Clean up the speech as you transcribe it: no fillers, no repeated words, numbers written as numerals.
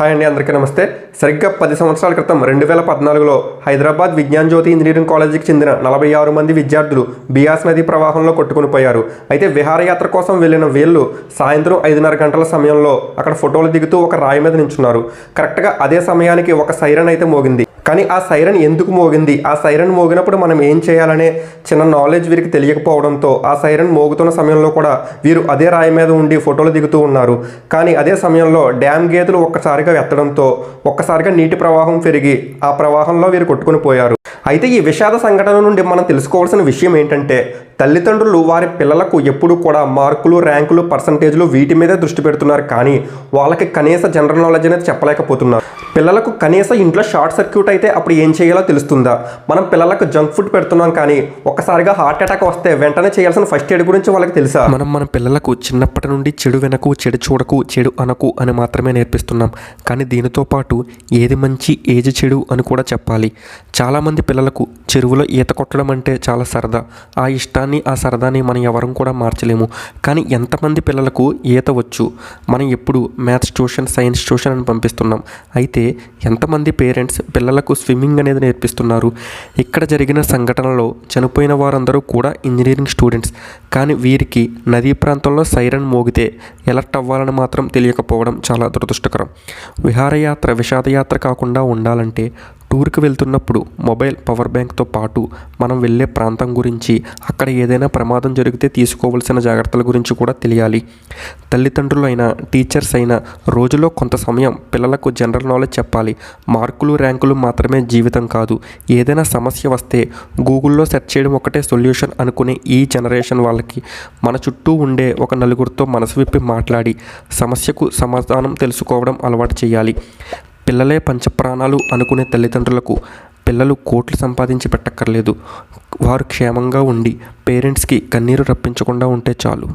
Hi అండి, అందరికీ నమస్తే. సరిగ్గా 10 సంవత్సరాల క్రితం 2014లో హైదరాబాద్ విజ్ఞాన్ జ్యోతి ఇంజనీరింగ్ కాలేజీకి చెందిన 46 మంది విద్యార్థులు బియాస్ నది ప్రవాహంలో కొట్టుకుని పోయారు. అయితే విహారయాత్ర కోసం వెళ్లిన వీళ్ళు సాయంత్రం 5:30 గంటల సమయంలో అక్కడ ఫోటోలు దిగుతూ ఒక రాయి మీద నించున్నారు. కరెక్ట్గా అదే సమయానికి ఒక సైరన్ అయితే మోగింది. కానీ ఆ సైరన్ ఎందుకు మోగింది, ఆ సైరన్ మోగినప్పుడు మనం ఏం చేయాలనే చిన్న నాలెడ్జ్ వీరికి తెలియకపోవడంతో ఆ సైరన్ మోగుతున్న సమయంలో కూడా వీరు అదే రాయి మీద ఉండి ఫోటోలు దిగుతూ ఉన్నారు. కానీ అదే సమయంలో డ్యామ్ గేతులు ఒక్కసారిగా ఎత్తడంతో ఒక్కసారిగా నీటి ప్రవాహం పెరిగి ఆ ప్రవాహంలో వీరు కొట్టుకుని పోయారు. అయితే ఈ విషాద సంఘటన నుండి మనం తెలుసుకోవాల్సిన విషయం ఏంటంటే, తల్లిదండ్రులు వారి పిల్లలకు ఎప్పుడు కూడా మార్కులు, ర్యాంకులు, పర్సంటేజ్లు వీటి మీదే దృష్టి పెడుతున్నారు. కానీ వాళ్ళకి కనీస జనరల్ నాలెడ్జ్ అనేది చెప్పలేకపోతున్నారు. పిల్లలకు కనీసం ఇంట్లో షార్ట్ సర్క్యూట్ అయితే అప్పుడు ఏం చేయాలో తెలుస్తుందా? మనం పిల్లలకు జంక్ ఫుడ్ పెడుతున్నాం, కానీ ఒక్కసారిగా హార్ట్ అటాక్ వస్తే వెంటనే చేయాల్సిన ఫస్ట్ ఎయిడ్ గురించి వాళ్ళకి తెలుసా? మన పిల్లలకు చిన్నప్పటి నుండి చెడు వినకు, చెడు చూడకు, చెడు అనకు అని మాత్రమే నేర్పిస్తున్నాం. కానీ దీనితో పాటు ఏది మంచి, ఏది చెడు అని కూడా చెప్పాలి. చాలామంది పిల్లలకు చెరువులో ఈత కొట్టడం అంటే చాలా సరదా. ఆ ఇష్టాన్ని, ఆ సరదాని మనం ఎవరం కూడా మార్చలేము. కానీ ఎంతమంది పిల్లలకు ఈత వచ్చు? మనం ఎప్పుడు మ్యాథ్స్ ట్యూషన్, సైన్స్ ట్యూషన్ అని పంపిస్తున్నాం. అయితే ఎంతమంది పేరెంట్స్ పిల్లలకు స్విమ్మింగ్ అనేది నేర్పిస్తున్నారు? ఇక్కడ జరిగిన సంఘటనలో చనిపోయిన వారందరూ కూడా ఇంజనీరింగ్ స్టూడెంట్స్. కానీ వీరికి నదీ ప్రాంతంలో సైరన్ మోగితే ఎలర్ట్ అవ్వాలని మాత్రం తెలియకపోవడం చాలా దురదృష్టకరం. విహారయాత్ర విషాదయాత్ర కాకుండా ఉండాలంటే టూర్కి వెళ్తున్నప్పుడు మొబైల్, పవర్ బ్యాంక్తో పాటు మనం వెళ్ళే ప్రాంతం గురించి, అక్కడ ఏదైనా ప్రమాదం జరిగితే తీసుకోవాల్సిన జాగ్రత్తల గురించి కూడా తెలియాలి. తల్లిదండ్రులైనా, టీచర్స్ అయినా రోజులో కొంత సమయం పిల్లలకు జనరల్ నాలెడ్జ్ చెప్పాలి. మార్కులు, ర్యాంకులు మాత్రమే జీవితం కాదు. ఏదైనా సమస్య వస్తే గూగుల్లో సెర్చ్ చేయడం ఒకటే సొల్యూషన్ అనుకునే ఈ జనరేషన్ వాళ్ళకి మన చుట్టూ ఉండే ఒక నలుగురితో మనసు విప్పి మాట్లాడి సమస్యకు సమాధానం తెలుసుకోవడం అలవాటు చేయాలి. పిల్లలే పంచప్రాణాలు అనుకునే తల్లిదండ్రులకు పిల్లలు కోట్లు సంపాదించి పెట్టక్కర్లేదు. వారు క్షేమంగా ఉండి పేరెంట్స్కి కన్నీరు రప్పించకుండా ఉంటే చాలు.